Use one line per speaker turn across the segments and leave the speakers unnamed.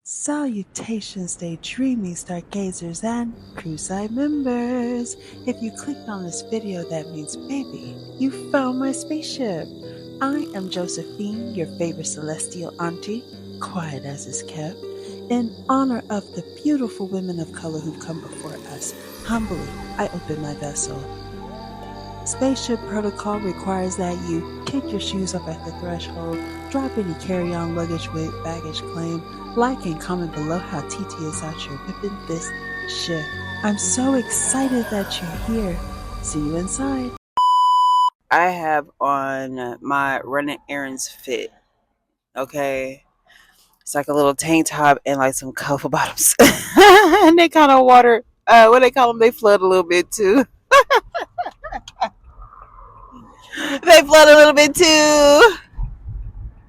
Salutations, daydreaming stargazers and crewside members. If you clicked on this video, that means, baby, you found my spaceship. I am Josephine, your favorite celestial auntie, quiet as is kept. In honor of the beautiful women of color who've come before us, humbly I open my vessel. Spaceship protocol requires that you kick your shoes up at the threshold, drop any carry-on luggage with baggage claim, like and comment below how TT is out here whipping this shit. I'm so excited that you're here. See you inside. I have on my running errands fit, okay? It's like a little tank top and like some cuffle bottoms. And they kind of water, what they call them, they flood a little bit too. They flood a little bit too.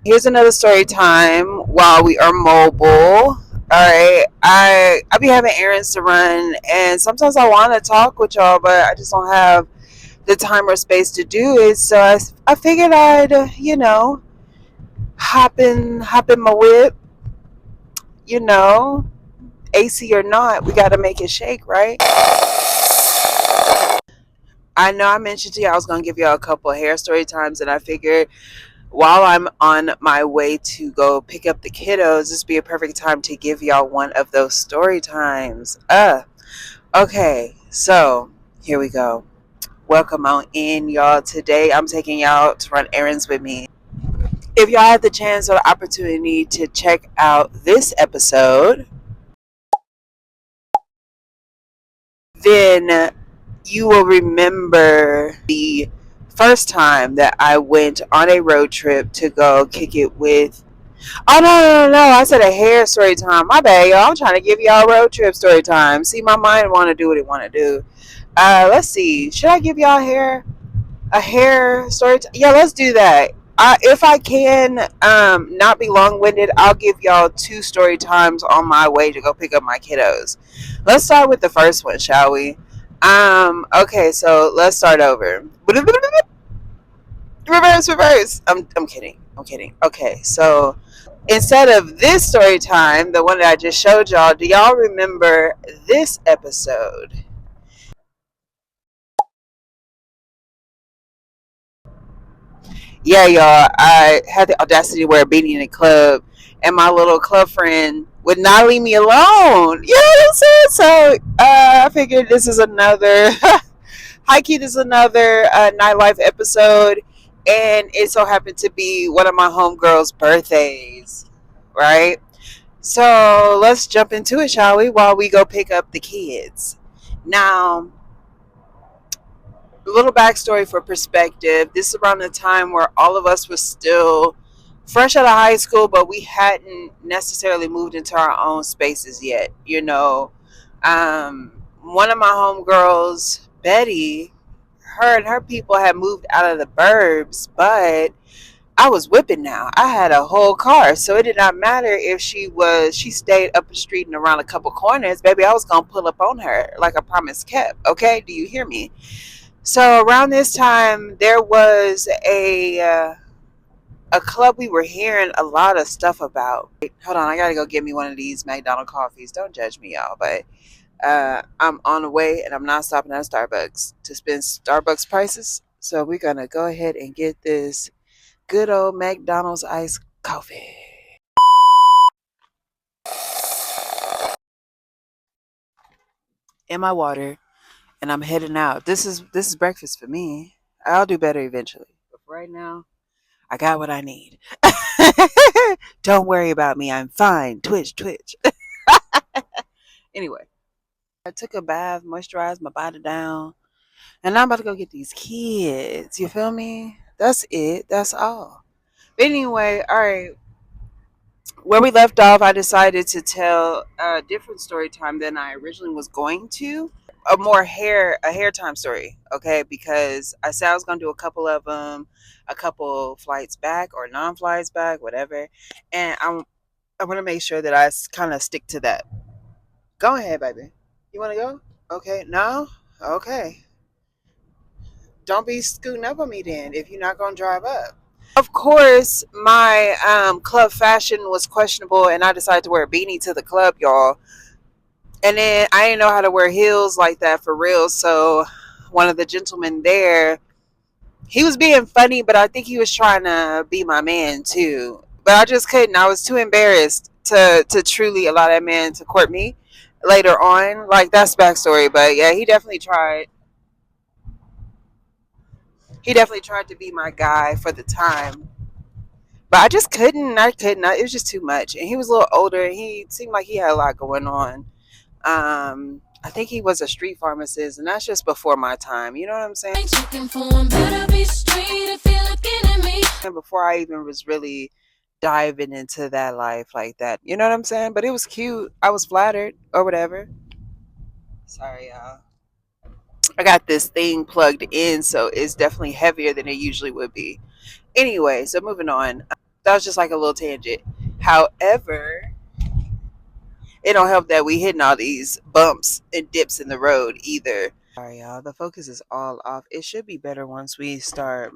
Here's another story time while we are mobile. All right, I be having errands to run, and sometimes I want to talk with y'all, but I just don't have the time or space to do it. So I figured I'd hop in my whip. AC or not, we got to make it shake, right? I know I mentioned to you I was gonna give y'all a couple of hair story times, and I figured while I'm on my way to go pick up the kiddos, this be a perfect time to give y'all one of those story times. Okay, so here we go. Welcome on in, y'all. Today I'm taking y'all to run errands with me. If y'all had the chance or the opportunity to check out this episode, then you will remember the first time that I went on a road trip to go kick it with. Oh, no. I said a hair story time. My bad, y'all. I'm trying to give y'all road trip story time. See, my mind want to do what it want to do. Let's see. Should I give y'all a hair story time? Yeah, let's do that. If I can not be long-winded, I'll give y'all 2 story times on my way to go pick up my kiddos. Let's start with the first one, shall we? Okay, so let's start over. Reverse. I'm kidding. Okay, so instead of this story time, the one that I just showed y'all, do y'all remember this episode? Yeah, y'all, I had the audacity to wear a beanie in the club, and my little club friend would not leave me alone. You know what I'm saying? So I figured this is another high key. This is another nightlife episode, and it so happened to be one of my homegirls' birthdays, right? So let's jump into it, shall we? While we go pick up the kids. Now, a little backstory for perspective. This is around the time where all of us was still fresh out of high school, but we hadn't necessarily moved into our own spaces yet. One of my homegirls, Betty, her and her people had moved out of the burbs, but I was whipping now. I had a whole car, so it did not matter if she stayed up the street and around a couple corners. Baby, I was gonna pull up on her like a promise kept. Okay, do you hear me? So around this time, there was a club we were hearing a lot of stuff about. Hold on, I gotta go get me one of these McDonald's coffees. Don't judge me, y'all, but I'm on the way and I'm not stopping at Starbucks to spend Starbucks prices. So we're gonna go ahead and get this good old McDonald's iced coffee. In my water, and I'm heading out. This is breakfast for me. I'll do better eventually. But for right now, I got what I need. Don't worry about me. I'm fine. Twitch. Anyway, I took a bath, moisturized my body down, and I'm about to go get these kids. You feel me? That's it. That's all. But anyway, all right. Where we left off, I decided to tell a different story time than I originally was going to. A hair time story, okay? Because I said I was gonna do a couple of them, a couple flights back or non-flights back, whatever. And I want to make sure that I kind of stick to that. Go ahead, baby. You want to go? Okay. No. Okay. Don't be scooting up on me then if you're not gonna drive up.
Of course, my club fashion was questionable, and I decided to wear a beanie to the club, y'all. And then I didn't know how to wear heels like that for real. So one of the gentlemen there, he was being funny, but I think he was trying to be my man too. But I just couldn't. I was too embarrassed to truly allow that man to court me later on. Like, that's backstory. But yeah, he definitely tried. He definitely tried to be my guy for the time. But I just couldn't. I couldn't. It was just too much. And he was a little older, and he seemed like he had a lot going on. I think he was a street pharmacist, and that's just before my time. You know what I'm saying? And before I even was really diving into that life like that. You know what I'm saying? But it was cute. I was flattered or whatever. Sorry, y'all. I got this thing plugged in, so it's definitely heavier than it usually would be. Anyway, so moving on. That was just like a little tangent. However, it don't help that we hitting all these bumps and dips in the road either. Sorry, y'all. The focus is all off. It should be better once we start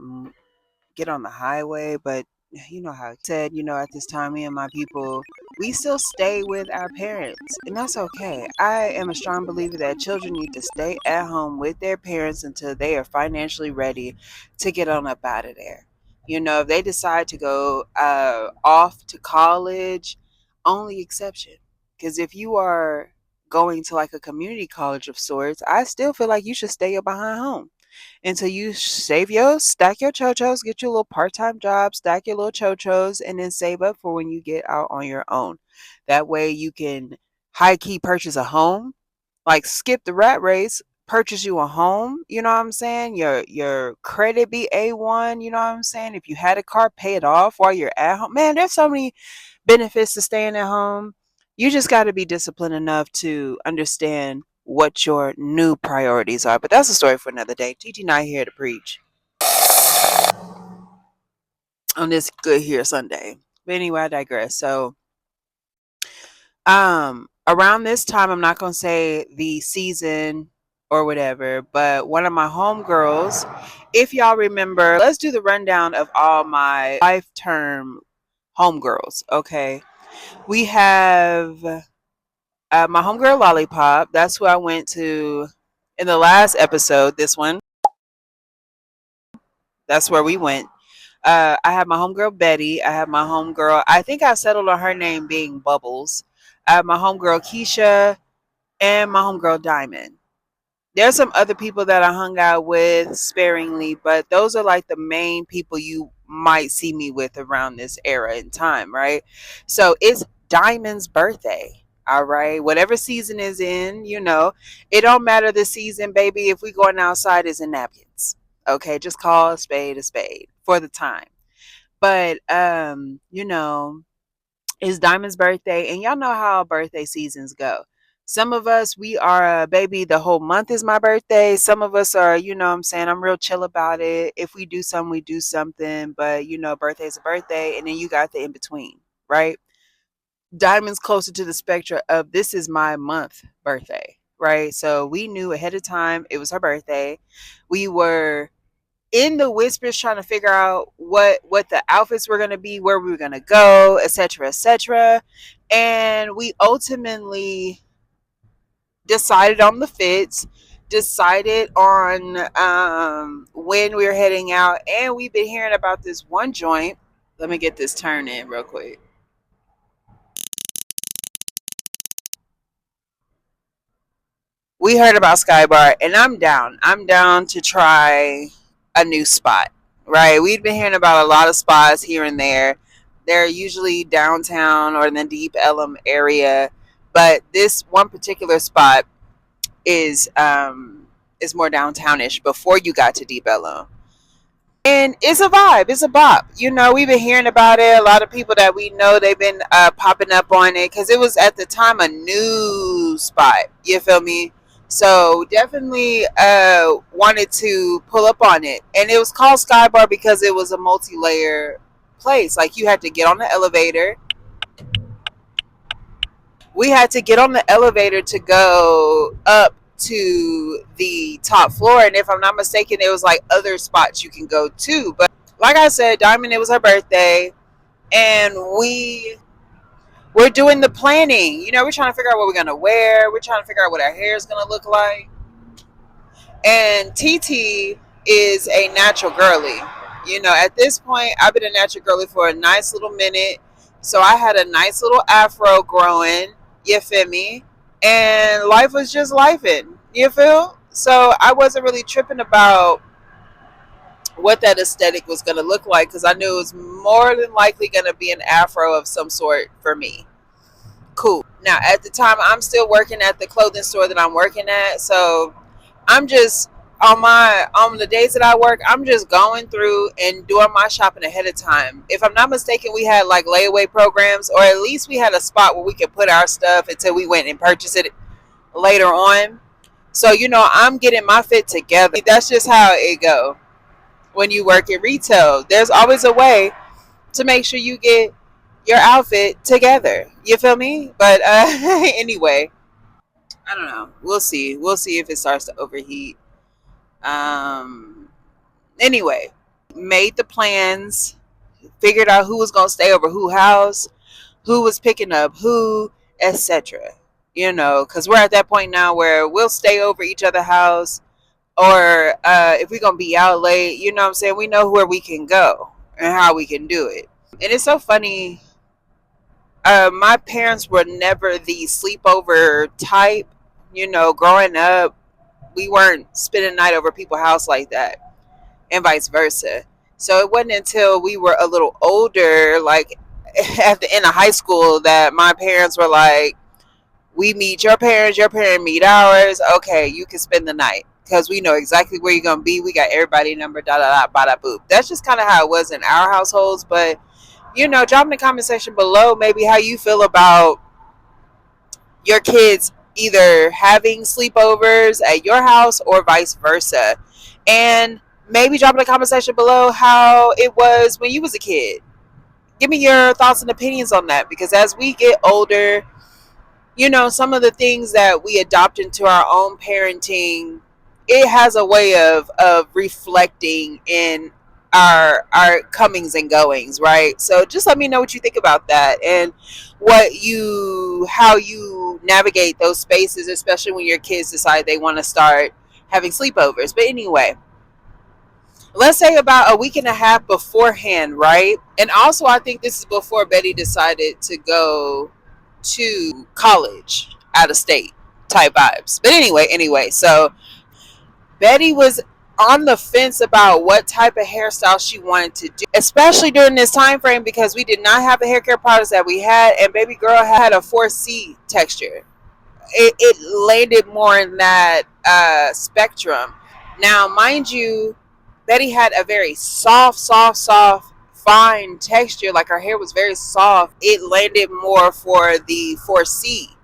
get on the highway, but you know how it said, at this time, me and my people, we still stay with our parents, and that's okay. I am a strong believer that children need to stay at home with their parents until they are financially ready to get on up out of there. If they decide to go off to college, only exception. Because if you are going to like a community college of sorts, I still feel like you should stay behind home until you stack your chochos, get your little part-time job, stack your little chochos, and then save up for when you get out on your own. That way you can high key purchase a home, like skip the rat race, purchase you a home. You know what I'm saying? Your credit be A1. You know what I'm saying? If you had a car, pay it off while you're at home. Man, there's so many benefits to staying at home. You just got to be disciplined enough to understand what your new priorities are. But that's a story for another day. TT not here to preach on this good here Sunday. But anyway, I digress. So around this time, I'm not gonna say the season or whatever, but one of my homegirls, if y'all remember, let's do the rundown of all my 5 term homegirls. Okay. We have my homegirl Lollipop. That's who I went to in the last episode. This one, that's where we went. I have my homegirl Betty. I have my homegirl. I think I settled on her name being Bubbles. I have my homegirl Keisha and my homegirl Diamond. There's some other people that I hung out with sparingly, but those are like the main people you might see me with around this era in time, right? So it's Diamond's birthday. All right. Whatever season is in, it don't matter the season, baby. If we going outside, it's in napkins. Okay, just call a spade for the time. But it's Diamond's birthday, and y'all know how birthday seasons go. Some of us, we are, baby, the whole month is my birthday. Some of us are, what I'm saying, I'm real chill about it. If we do something, we do something. But, birthday's a birthday, and then you got the in between, right? Diamond's closer to the spectrum of this is my month birthday, right? So we knew ahead of time it was her birthday. We were in the whispers trying to figure out what the outfits were going to be, where we were going to go, etc., etc. And we ultimately decided on the fits, decided on when we were heading out, and we've been hearing about this one joint. Let me get this turn in real quick. We heard about Skybar, and I'm down. I'm down to try a new spot, right? We've been hearing about a lot of spots here and there. They're usually downtown or in the Deep Ellum area, but this one particular spot is more downtownish before you got to Deep Ellum. And it's a vibe. It's a bop. We've been hearing about it. A lot of people that we know, they've been popping up on it because it was at the time a new spot. You feel me? So definitely wanted to pull up on it. And it was called Skybar because it was a multi-layer place. Like you had to get on the elevator. We had to get on the elevator to go up to the top floor. And if I'm not mistaken, there was like other spots you can go to. But like I said, Diamond, it was her birthday, and we're doing the planning. You know, we're trying to figure out what we're gonna wear. We're trying to figure out what our hair is gonna look like. And TT is a natural girly. You know, at this point, I've been a natural girly for a nice little minute. So I had a nice little afro growing. You feel me? And life was just lifing. You feel? So I wasn't really tripping about what that aesthetic was going to look like because I knew it was more than likely going to be an afro of some sort for me. Cool. Now, at the time, I'm still working at the clothing store that I'm working at. So I'm just on the days that I work, I'm just going through and doing my shopping ahead of time. If I'm not mistaken, we had like layaway programs, or at least we had a spot where we could put our stuff until we went and purchased it later on. So, you know, I'm getting my fit together. That's just how it go when you work in retail. There's always a way to make sure you get your outfit together. You feel me? But anyway, I don't know. We'll see. We'll see if it starts to overheat. Anyway, made the plans, figured out who was gonna stay over who house, who was picking up who, etc. You know, because we're at that point now where we'll stay over each other's house, or if we're gonna be out late, you know what I'm saying, we know where we can go and how we can do it. And it's so funny, my parents were never the sleepover type. You know, growing up, we weren't spending the night over people's house like that, and vice versa. So it wasn't until we were a little older, like at the end of high school, that my parents were like, we meet your parents meet ours. Okay, you can spend the night because we know exactly where you're gonna be. We got everybody number, da da da, ba da boop. That's just kind of how it was in our households. But you know, drop in the comment section below maybe how you feel about your kids either having sleepovers at your house or vice versa. And maybe drop in the comment section below how it was when you was a kid. Give me your thoughts and opinions on that, because as we get older, you know, some of the things that we adopt into our own parenting, it has a way of reflecting in our comings and goings, right? So just let me know what you think about that, and how you navigate those spaces, especially when your kids decide they want to start having sleepovers. But anyway, let's say about a week and a half beforehand, right? And also, I think this is before Betty decided to go to college out of state type vibes. But anyway, so Betty was on the fence about what type of hairstyle she wanted to do, especially during this time frame, because we did not have the hair care products that we had, and baby girl had a 4C texture. It landed more in that spectrum. Now, mind you, Betty had a very soft, fine texture. Like, her hair was very soft. It landed more for the 4C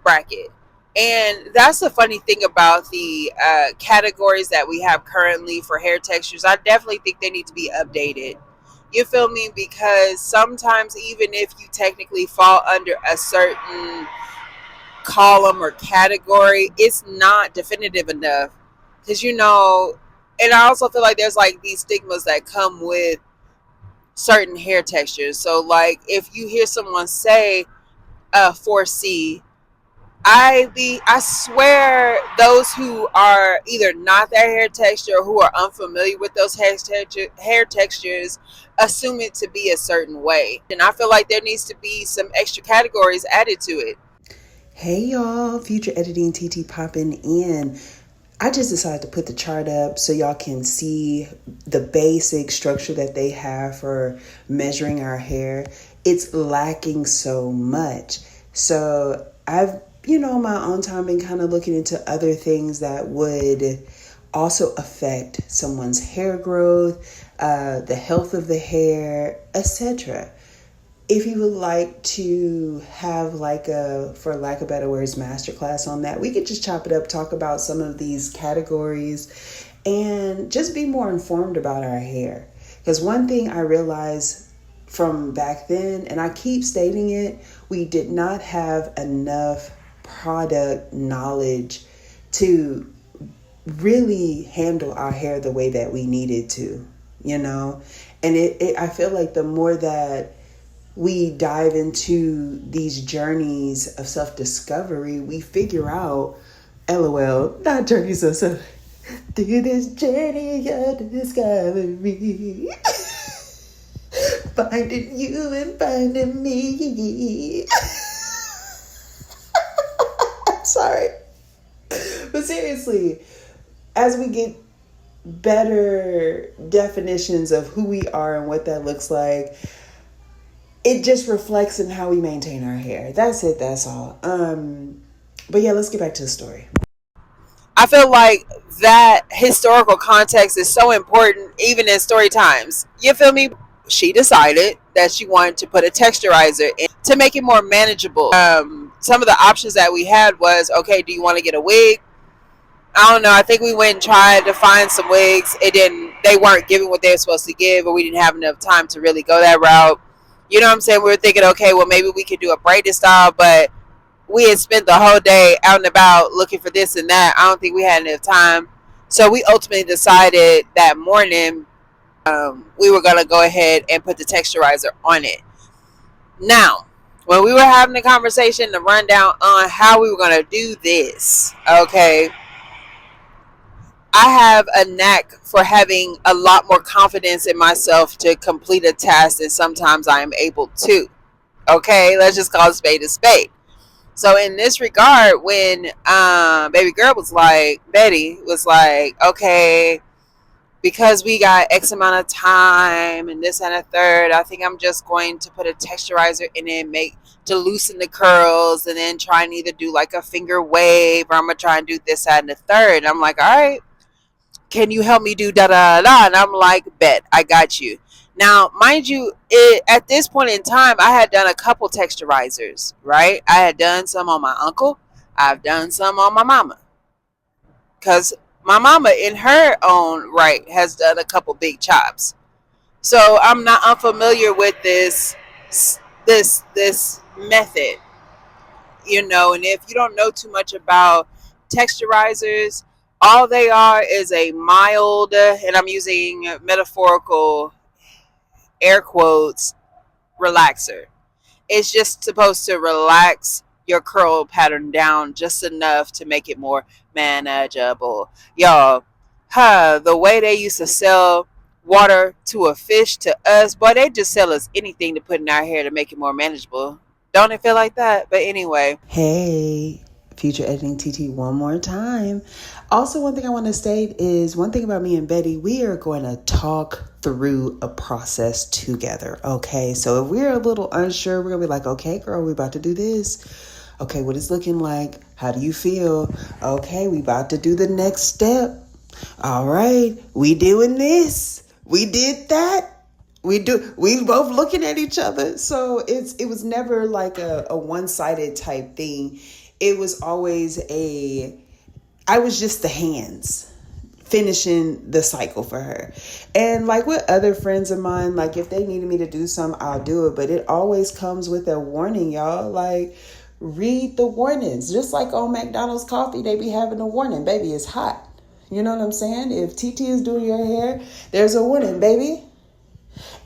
bracket. And that's the funny thing about the categories that we have currently for hair textures. I definitely think they need to be updated. You feel me? Because sometimes, even if you technically fall under a certain column or category, it's not definitive enough. Because, you know, and I also feel like there's like these stigmas that come with certain hair textures. So like if you hear someone say 4C, I swear those who are either not that hair texture or who are unfamiliar with those hair textures assume it to be a certain way. And I feel like there needs to be some extra categories added to it.
Hey y'all, Future Editing TT popping in. I just decided to put the chart up so y'all can see the basic structure that they have for measuring our hair. It's lacking so much. So I've, my own time been kind of looking into other things that would also affect someone's hair growth, the health of the hair, etc. If you would like to have like for lack of better words, masterclass on that, we could just chop it up, talk about some of these categories, and just be more informed about our hair. Because one thing I realized from back then, and I keep stating it, we did not have enough product knowledge to really handle our hair the way that we needed to, And I feel like the more that we dive into these journeys of self-discovery, we figure out, LOL, not journeys of self, through this journey of discovery, finding you and finding me. Sorry. But seriously, as we get better definitions of who we are and what that looks like, it just reflects in how we maintain our hair. That's it. That's all. But yeah, let's get back to the story.
I feel like that historical context is so important, even in story times. You feel me? She decided that she wanted to put a texturizer in to make it more manageable. Some of the options that we had was, okay, do you want to get a wig? I don't know. I think we went and tried to find some wigs. They weren't giving what they were supposed to give, or we didn't have enough time to really go that route. You know what I'm saying? We were thinking, okay, well, maybe we could do a braided style, but we had spent the whole day out and about looking for this and that. I don't think we had enough time. So we ultimately decided that morning we were going to go ahead and put the texturizer on it. Now, when we were having the conversation, the rundown on how we were going to do this, okay, I have a knack for having a lot more confidence in myself to complete a task than sometimes I am able to. Okay, let's just call a spade a spade. So in this regard, when baby girl was like, Betty was like, okay, because we got X amount of time and this and a third, I think I'm just going to put a texturizer in it, to loosen the curls, and then try and either do like a finger wave, or I'm gonna try and do this, that, and the third. And I'm like, all right, can you help me do da da da? And I'm like, bet, I got you. Now, mind you, at this point in time, I had done a couple texturizers, right? I had done some on my uncle. I've done some on my mama. Because my mama, in her own right, has done a couple big chops. So I'm not unfamiliar with this method, you know. And if you don't know too much about texturizers, all they are is a mild, and I'm using metaphorical air quotes, relaxer. It's just supposed to relax your curl pattern down just enough to make it more manageable. Y'all, the way they used to sell water to a fish to us, boy, they just sell us anything to put in our hair to make it more manageable. Don't it feel like that? But anyway.
Hey, future editing TT one more time. Also, one thing I want to state is one thing about me and Betty, we are going to talk through a process together. Okay, so if we're a little unsure, we're going to be like, okay, girl, we about to do this. Okay, what it's looking like? How do you feel? Okay, we about to do the next step. All right, we doing this. We did that. We both looking at each other. So it was never like a one-sided type thing. It was always I was just the hands finishing the cycle for her. And like with other friends of mine, like if they needed me to do something, I'll do it. But it always comes with a warning, y'all. Like, read the warnings. Just like on McDonald's coffee, they be having a warning. Baby, it's hot. You know what I'm saying? If TT is doing your hair, there's a warning, baby.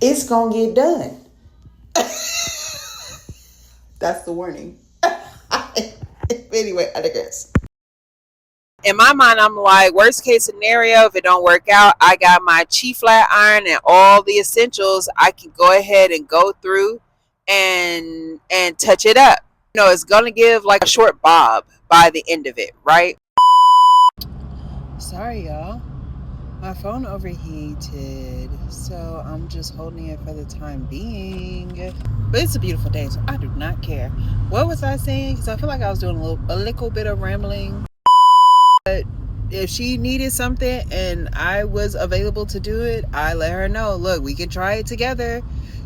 It's going to get done. That's the warning. Anyway, I digress.
In my mind, I'm like, worst case scenario, if it don't work out, I got my cheap flat iron and all the essentials. I can go ahead and go through and touch it up. You know, it's going to give like a short bob by the end of it, right? Sorry, y'all. My phone overheated, so I'm just holding it for the time being. But it's a beautiful day, so I do not care. What was I saying? Because I feel like I was doing a little bit of rambling. But if she needed something and I was available to do it, I let her know. Look, we can try it together.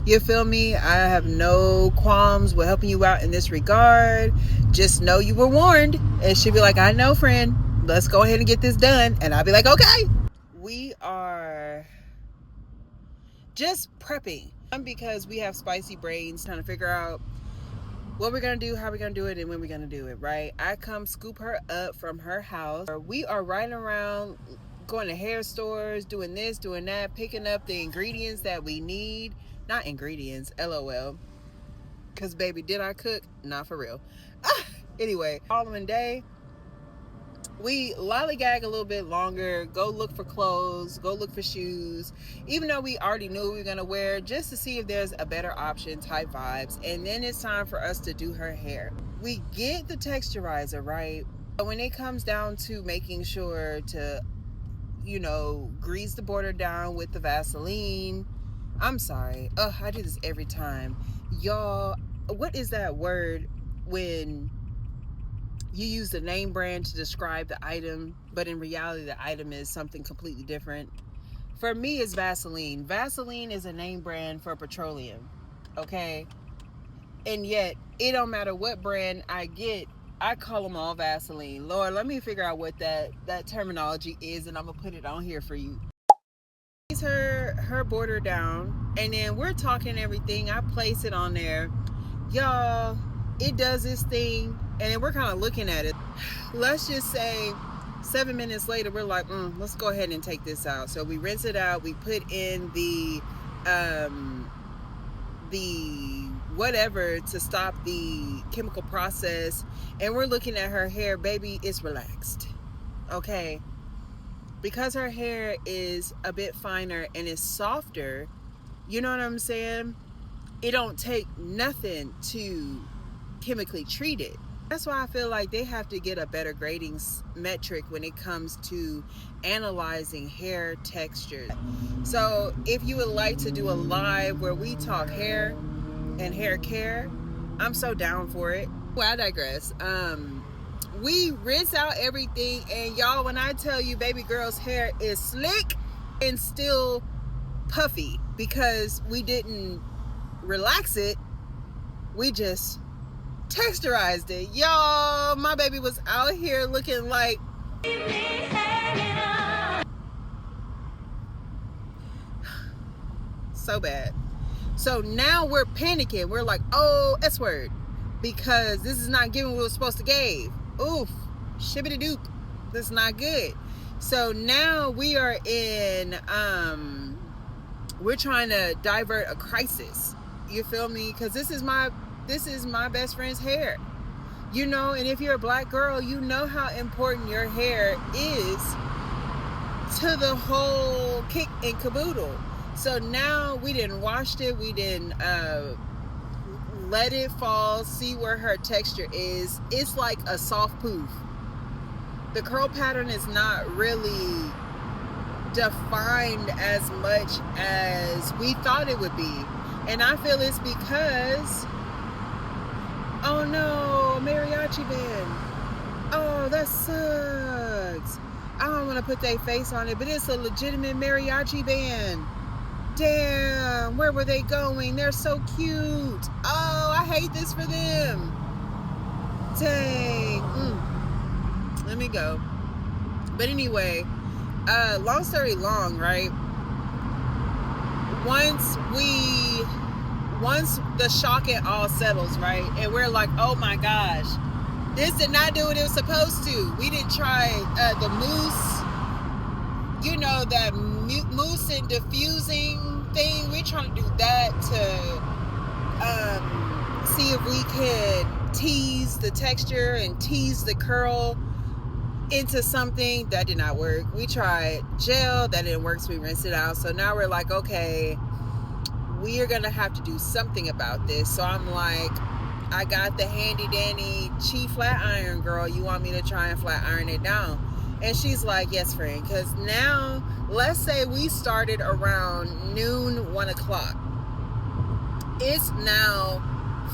You feel me? I have no qualms with helping you out in this regard. Just know you were warned. And she'd be like, I know, friend. Let's go ahead and get this done. And I'll be like, okay. We are just prepping because we have spicy brains trying to figure out what we're going to do, how we're going to do it, and when we're going to do it, right? I come scoop her up from her house. We are riding around going to hair stores, doing this, doing that, picking up the ingredients that we need. Not ingredients, LOL. Because, baby, did I cook? Not for real. Anyway, following day, we lollygag a little bit longer, go look for clothes, go look for shoes, even though we already knew we were going to wear, just to see if there's a better option type vibes. And then it's time for us to do her hair. We get the texturizer, right? But when it comes down to making sure to, you know, grease the border down with the Vaseline. I'm sorry. I do this every time. Y'all, what is that word when you use the name brand to describe the item, but in reality the item is something completely different? For me, it's Vaseline. Vaseline is a name brand for petroleum, okay? And yet, it don't matter what brand I get, I call them all Vaseline. Lord, let me figure out what that terminology is, and I'm gonna put it on here for you. Her border down, and then we're talking everything. I place it on there, y'all. It does this thing, and then we're kind of looking at it. Let's just say 7 minutes later, we're like, let's go ahead and take this out. So we rinse it out. We put in the whatever to stop the chemical process, and we're looking at her hair. Baby, it's relaxed, okay? Because her hair is a bit finer and it's softer, you know what I'm saying? It don't take nothing to chemically treat it. That's why I feel like they have to get a better grading metric when it comes to analyzing hair textures. So if you would like to do a live where we talk hair and hair care, I'm so down for it. Well, I digress. We rinse out everything, and y'all, when I tell you baby girl's hair is slick and still puffy because we didn't relax it, we just texturized it. Y'all, my baby was out here looking like so bad. So now we're panicking. We're like, oh, S word, because this is not giving what it was supposed to give. Oof, shibbity doop. That's not good. So now we are in, we're trying to divert a crisis. You feel me? Because this is my best friend's hair. You know, and if you're a black girl, you know how important your hair is to the whole kick and caboodle. So now we didn't wash it. We didn't let it fall, see where her texture is. It's like a soft poof. The curl pattern is not really defined as much as we thought it would be. And I feel it's because, oh no, mariachi band. Oh, that sucks. I don't want to put their face on it, but it's a legitimate mariachi band. Damn, where were they going? They're so cute. Oh, I hate this for them. Dang. Let me go. But anyway, long story long, right? Once the shock and all settles, right? And we're like, oh my gosh, this did not do what it was supposed to. We didn't try the mousse, you know, that mousse and diffusing thing. We're trying to do that to see if we can tease the texture and tease the curl into something. That did not work. We tried gel, that didn't work, so we rinsed it out. So now we're like, okay, we are gonna have to do something about this. So I'm like, I got the handy dandy cheap flat iron, girl. You want me to try and flat iron it down? And she's like, yes, friend. Because now, let's say we started around noon, 1 o'clock. It's now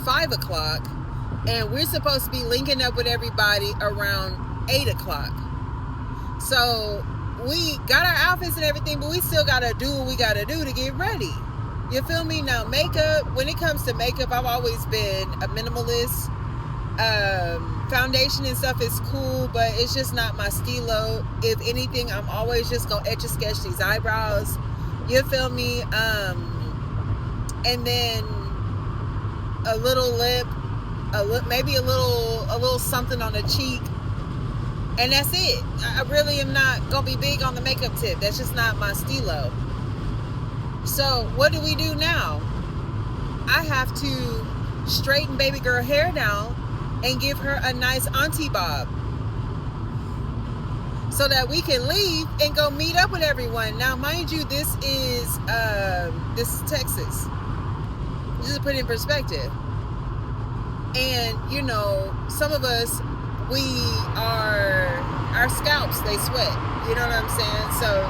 5 o'clock, and we're supposed to be linking up with everybody around 8 o'clock. So we got our outfits and everything, but we still gotta do what we gotta do to get ready. You feel me? Now, makeup, when it comes to makeup, I've always been a minimalist. Foundation and stuff is cool, but it's just not my stilo. If anything, I'm always just gonna etch a sketch these eyebrows. You feel me? And then a little lip, maybe a little something on the cheek. And that's it. I really am not going to be big on the makeup tip. That's just not my stilo. So what do we do now? I have to straighten baby girl hair down and give her a nice auntie bob so that we can leave and go meet up with everyone. Now, mind you, this is Texas. Just to put it in perspective. And, you know, some of us, our scalps, they sweat. You know what I'm saying? So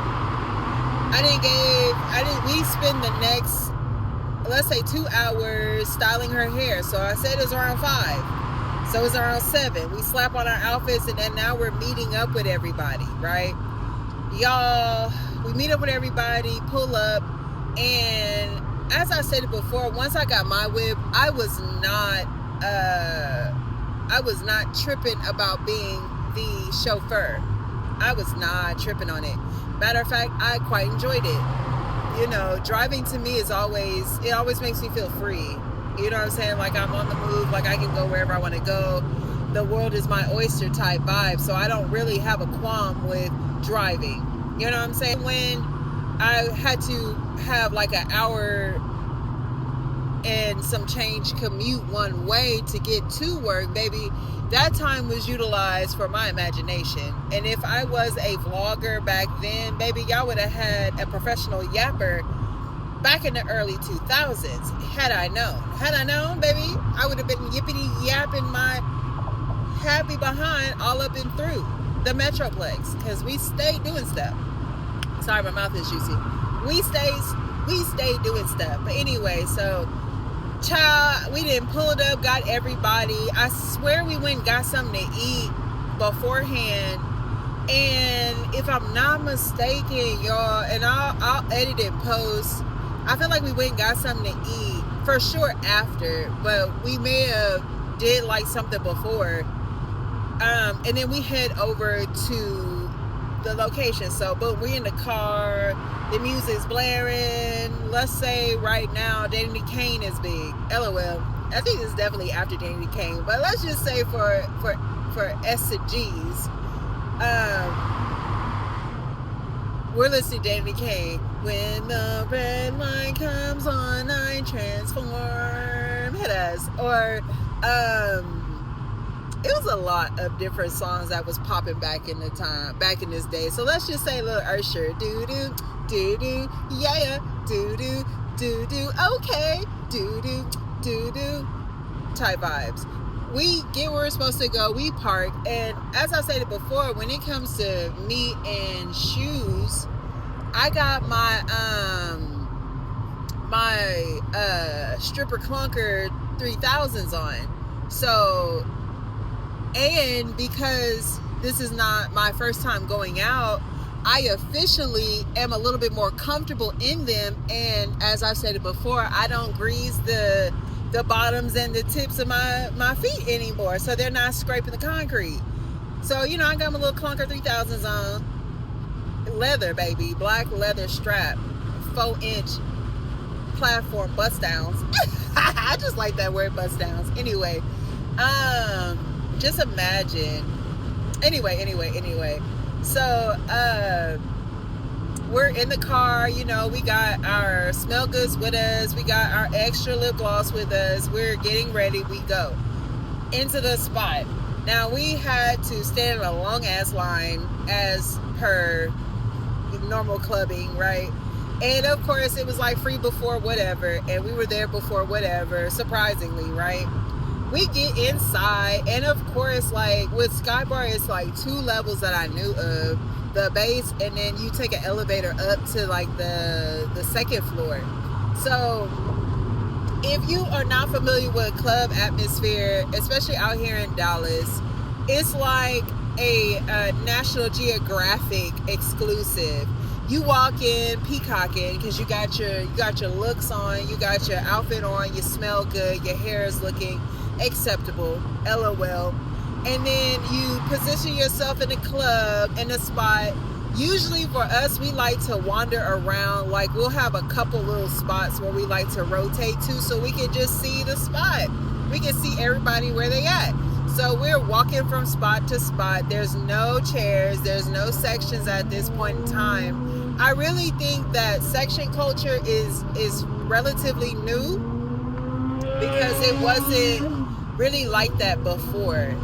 we spend the next, let's say 2 hours styling her hair. So I said it's around 5. So it's around 7. We slap on our outfits, and then now we're meeting up with everybody, right? Y'all, we meet up with everybody, pull up, and as I said it before, once I got my whip, I was not tripping about being the chauffeur. I was not tripping on it. Matter of fact, I quite enjoyed it. You know, driving to me it always makes me feel free. You know what I'm saying? Like I'm on the move, like I can go wherever I want to go. The world is my oyster type vibe, so I don't really have a qualm with driving. You know what I'm saying? When I had to have like an hour and some change commute one way to get to work, baby, that time was utilized for my imagination. And if I was a vlogger back then, baby, y'all would have had a professional yapper back in the early 2000s. Had I known, baby, I would have been yippity yapping my happy behind all up and through the Metroplex, because we stayed doing stuff. Sorry, my mouth is juicy. We stayed doing stuff. But anyway, so child, we didn't pull it up, got everybody. I swear we went and got something to eat beforehand. And if I'm not mistaken, y'all, and I'll edit and post, I feel like we went and got something to eat for sure after, but we may have did like something before. And then we head over to the location. So, but we're in the car, the music's blaring. Let's say right now, Danny Kane is big. LOL. I think it's definitely after Danny Kane, but let's just say for S and G's, we're listening to Danny Kane. When the red light comes on, I transform. Hit us. Or it was a lot of different songs that was popping back in this day. So let's just say a little Usher, doo doo doo doo, yeah, doo doo doo doo, okay, doo doo doo doo, type vibes. We get where we're supposed to go. We park, and as I said it before, when it comes to me and shoes, I got my stripper clunker 3000s on. So, and because this is not my first time going out, I officially am a little bit more comfortable in them. And as I've said it before, I don't grease the bottoms and the tips of my feet anymore, so they're not scraping the concrete. So, you know, I got my little clunker 3000s on. Leather, baby, black leather strap, 4-inch platform bust downs. I just like that word, bust downs. Anyway, just imagine. Anyway. So, we're in the car, you know, we got our smell goods with us, we got our extra lip gloss with us, we're getting ready, we go into the spot. Now, we had to stand in a long ass line as per normal clubbing, right? And of course it was like free before whatever, and we were there before whatever, surprisingly, right? We get inside, and of course, like with Skybar, it's like 2 levels that I knew of, the base, and then you take an elevator up to like the 2nd floor. So if you are not familiar with club atmosphere, especially out here in Dallas, it's like a National Geographic exclusive. You walk in peacocking because you got your looks on, you got your outfit on, you smell good, your hair is looking acceptable, LOL. And then you position yourself in a club, in a spot. Usually for us, we like to wander around. Like, we'll have a couple little spots where we like to rotate to, so we can just see the spot. We can see everybody where they at. So we're walking from spot to spot. There's no chairs, there's no sections at this point in time. I really think that section culture is relatively new, because it wasn't really like that before.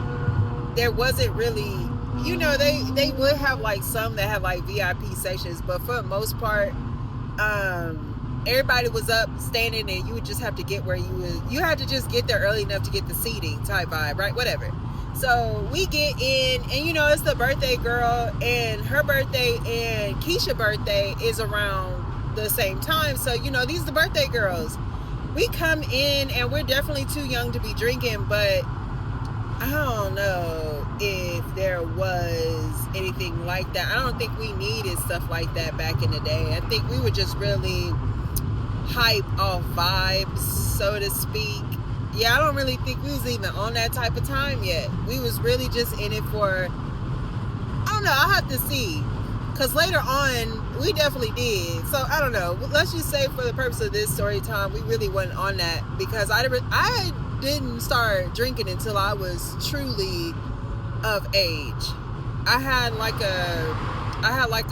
There wasn't really, you know, they would have like some that have like VIP sections, but for the most part, everybody was up standing, and you would just have to get where you had to just get there early enough to get the seating type vibe, right? Whatever. So we get in, and you know, it's the birthday girl, and her birthday and Keisha's birthday is around the same time. So, you know, these are the birthday girls. We come in, and we're definitely too young to be drinking, but I don't know if there was anything like that. I don't think we needed stuff like that back in the day. I think we were just really hype off vibes, so to speak. Yeah, I don't really think we was even on that type of time yet. We was really just in it for, I don't know, I'll have to see. Because later on, we definitely did. So, I don't know. Let's just say for the purpose of this story time, we really wasn't on that. Because I didn't start drinking until I was truly of age. I had like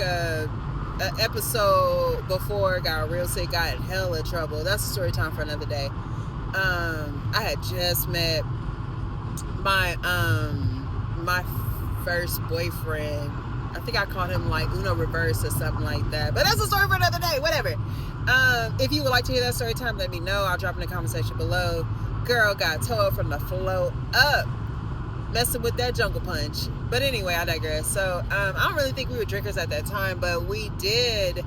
a episode before, got real sick, got in hella trouble. That's a story time for another day. I had just met my first boyfriend. I think I called him like Uno Reverse or something like that. But that's a story for another day. Whatever. If you would like to hear that story time, let me know. I'll drop in the comment section below. Girl got towed from the float up, messing with that jungle punch. But anyway, I digress. So I don't really think we were drinkers at that time, but we did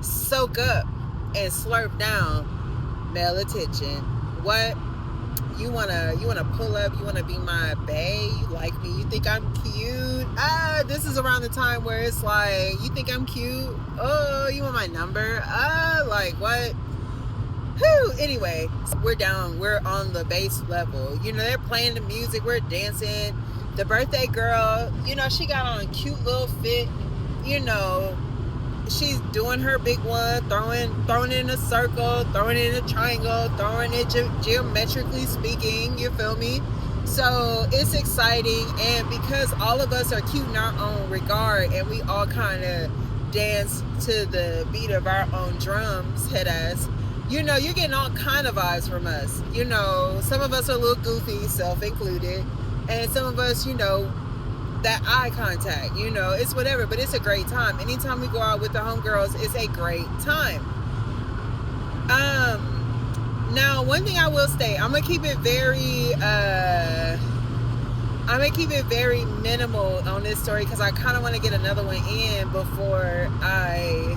soak up and slurp down male attention. What? You wanna pull up, you wanna be my bae, you like me, you think I'm cute. This is around the time where it's like, you think I'm cute? Oh, you want my number? Like what? Whew. Anyway, we're on the base level. You know, they're playing the music, we're dancing. The birthday girl, you know, she got on a cute little fit, you know. She's doing her big one, throwing it in a circle, throwing it in a triangle, throwing it geometrically speaking, you feel me? So it's exciting, and because all of us are cute in our own regard, and we all kind of dance to the beat of our own drums, head ass, you know, you're getting all kind of vibes from us. You know, some of us are a little goofy, self included, and some of us, you know, that eye contact, you know, it's whatever, but it's a great time. Anytime we go out with the homegirls, it's a great time. Now, one thing I will say, I'm gonna keep it very minimal on this story, because I kind of want to get another one in before I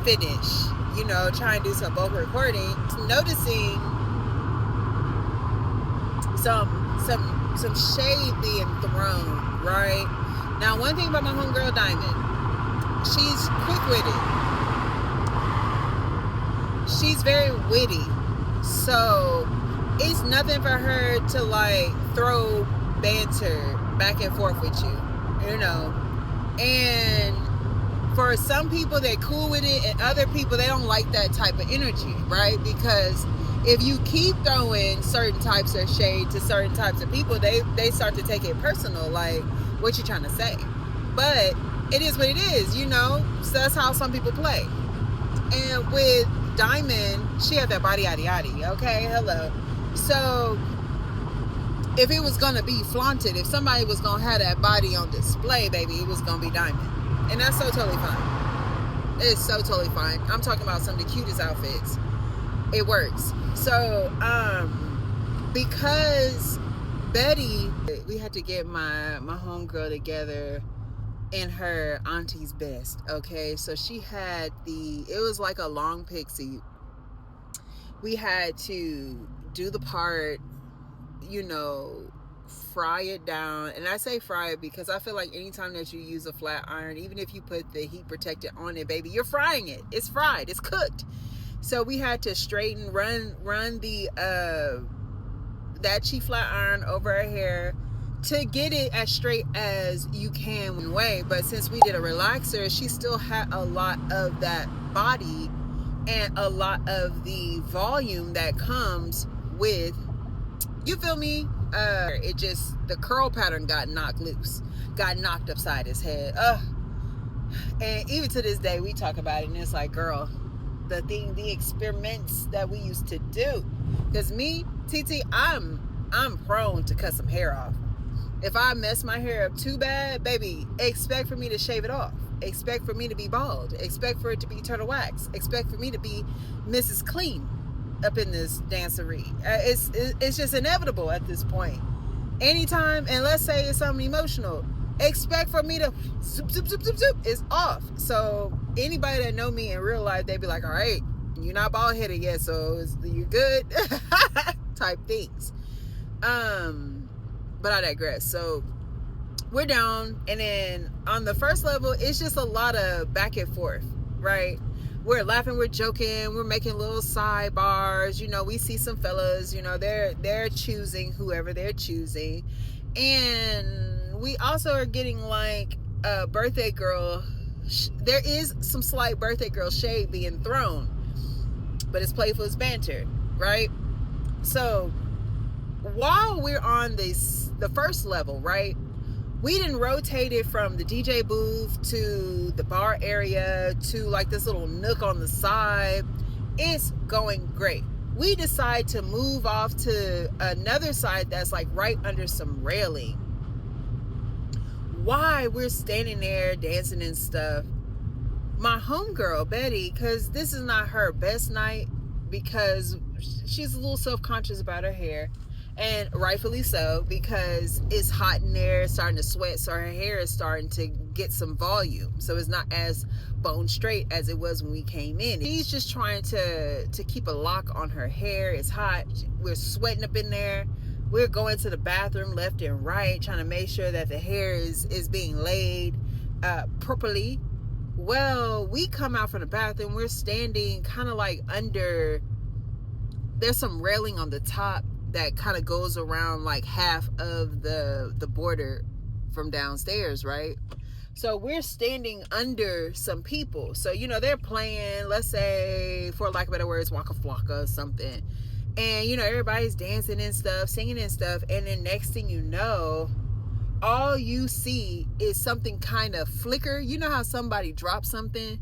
finish, you know, try and do some vocal recording. Noticing some shade being thrown, right? Now, one thing about my homegirl Diamond, she's quick-witted. She's very witty. So it's nothing for her to like throw banter back and forth with you, you know. And for some people, they're cool with it, and other people, they don't like that type of energy, right? Because if you keep throwing certain types of shade to certain types of people, they start to take it personal, like, what you trying to say? But it is what it is, you know? So that's how some people play. And with Diamond, she had that body yaddy yaddy, okay? Hello. So if it was going to be flaunted, if somebody was going to have that body on display, baby, it was going to be Diamond. And that's so totally fine. It's so totally fine. I'm talking about some of the cutest outfits. It works. So, because Betty, we had to get my homegirl together in her auntie's best, okay? So she had it was like a long pixie. We had to do the part, you know, fry it down. And I say fry it because I feel like anytime that you use a flat iron, even if you put the heat protectant on it, baby, you're frying it. It's fried. It's cooked. So we had to straighten, run the that cheap flat iron over her hair to get it as straight as you can one way. But since we did a relaxer, she still had a lot of that body and a lot of the volume that comes with, you feel me? It just, the curl pattern got knocked loose, got knocked upside his head. And even to this day, we talk about it, and it's like, girl, the experiments that we used to do. Because me, TT, I'm prone to cut some hair off. If I mess my hair up too bad, baby, expect for me to shave it off. Expect for me to be bald. Expect for it to be turtle wax. Expect for me to be Mrs. Clean up in this dancery. It's just inevitable at this point. Anytime, and let's say it's something emotional, expect for me to zoop, zoop, zoop, zoop, zoop, it's off. So anybody that know me in real life, they be like, all right, you're not bald headed yet, so you're good type things. But I digress. So we're down, and then on the first level, it's just a lot of back and forth, right? We're laughing, we're joking, we're making little sidebars. You know, we see some fellas, you know, they're choosing whoever they're choosing. And we also are getting like a birthday girl. There is some slight birthday girl shade being thrown, but it's playful, it's banter, right? So while we're on the first level, right, we didn't rotate it from the DJ booth to the bar area to like this little nook on the side. It's going great. We decide to move off to another side that's like right under some railing. Why we're standing there dancing and stuff, my homegirl Betty, because this is not her best night, because she's a little self-conscious about her hair, and rightfully so, because it's hot in there, it's starting to sweat, so her hair is starting to get some volume, so it's not as bone straight as it was when we came in. She's just trying to keep a lock on her hair. It's hot, we're sweating up in there, we're going to the bathroom left and right, trying to make sure that the hair is being laid properly. Well, we come out from the bathroom, we're standing kind of like under, there's some railing on the top that kind of goes around like half of the border from downstairs, right? So we're standing under some people. So, you know, they're playing, let's say, for lack of better words, Waka Flocka or something. And, you know, everybody's dancing and stuff, singing and stuff. And then next thing you know, all you see is something kind of flicker. You know how somebody drops something?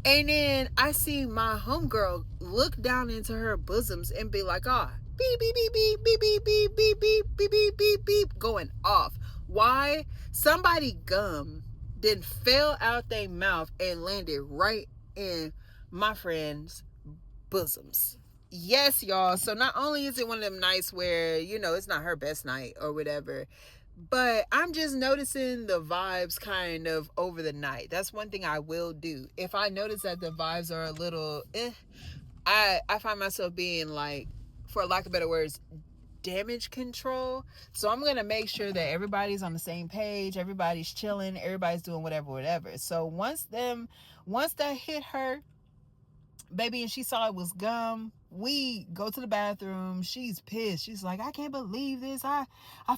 And then I see my homegirl look down into her bosoms and be like, beep, beep, beep, beep, beep, beep, beep, beep, beep, beep, beep, beep, beep, going off. Why? Somebody gum then fell out their mouth and landed right in my friend's bosoms. Yes, y'all. So not only is it one of them nights where, you know, it's not her best night or whatever, but I'm just noticing the vibes kind of over the night. That's one thing I will do. If I notice that the vibes are a little I find myself being like, for lack of better words, damage control. So I'm going to make sure that everybody's on the same page, everybody's chilling, everybody's doing whatever. So once that hit her, baby, and she saw it was gum, we go to the bathroom. She's pissed. She's like, I can't believe this. I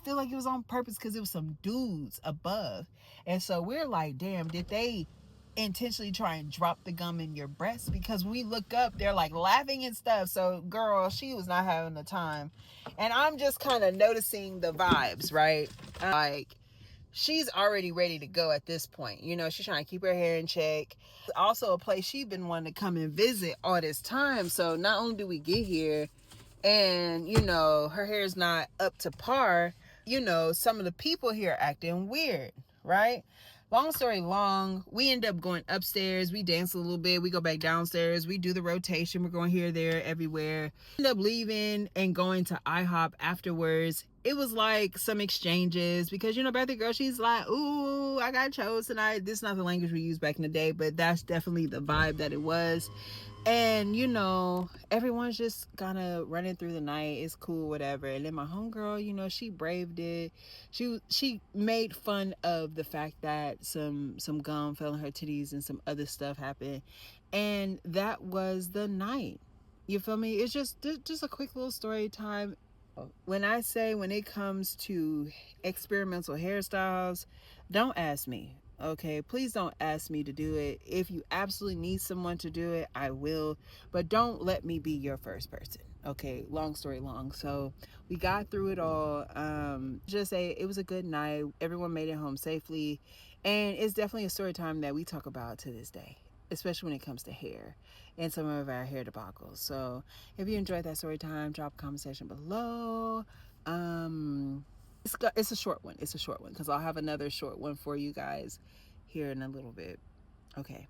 feel like it was on purpose because it was some dudes above. And so we're like, damn, did they intentionally try and drop the gum in your breast? Because we look up, they're like laughing and stuff. So girl, she was not having the time. And I'm just kind of noticing the vibes, right? Like, she's already ready to go at this point. You know, she's trying to keep her hair in check. Also a place she's been wanting to come and visit all this time. So not only do we get here and, you know, her hair's not up to par, you know, some of the people here acting weird, right? Long story long, we end up going upstairs. We dance a little bit. We go back downstairs. We do the rotation. We're going here, there, everywhere. End up leaving and going to IHOP afterwards. It was like some exchanges because, you know, birthday girl, she's like, ooh, I got chose tonight. This is not the language we used back in the day, but that's definitely the vibe that it was. And, you know, everyone's just kind of running through the night. It's cool, whatever. And then my homegirl, you know, she braved it. She made fun of the fact that some gum fell in her titties and some other stuff happened. And that was the night. You feel me? It's just a quick little story time. When I say when it comes to experimental hairstyles, don't ask me. Okay, please don't ask me to do it. If you absolutely need someone to do it, I will, but don't let me be your first person. Okay, long story long. So we got through it all. Just say it was a good night. Everyone made it home safely, and it's definitely a story time that we talk about to this day, especially when it comes to hair and some of our hair debacles. So if you enjoyed that story time, drop a comment section below. It's a short one. It's a short one because I'll have another short one for you guys here in a little bit. Okay.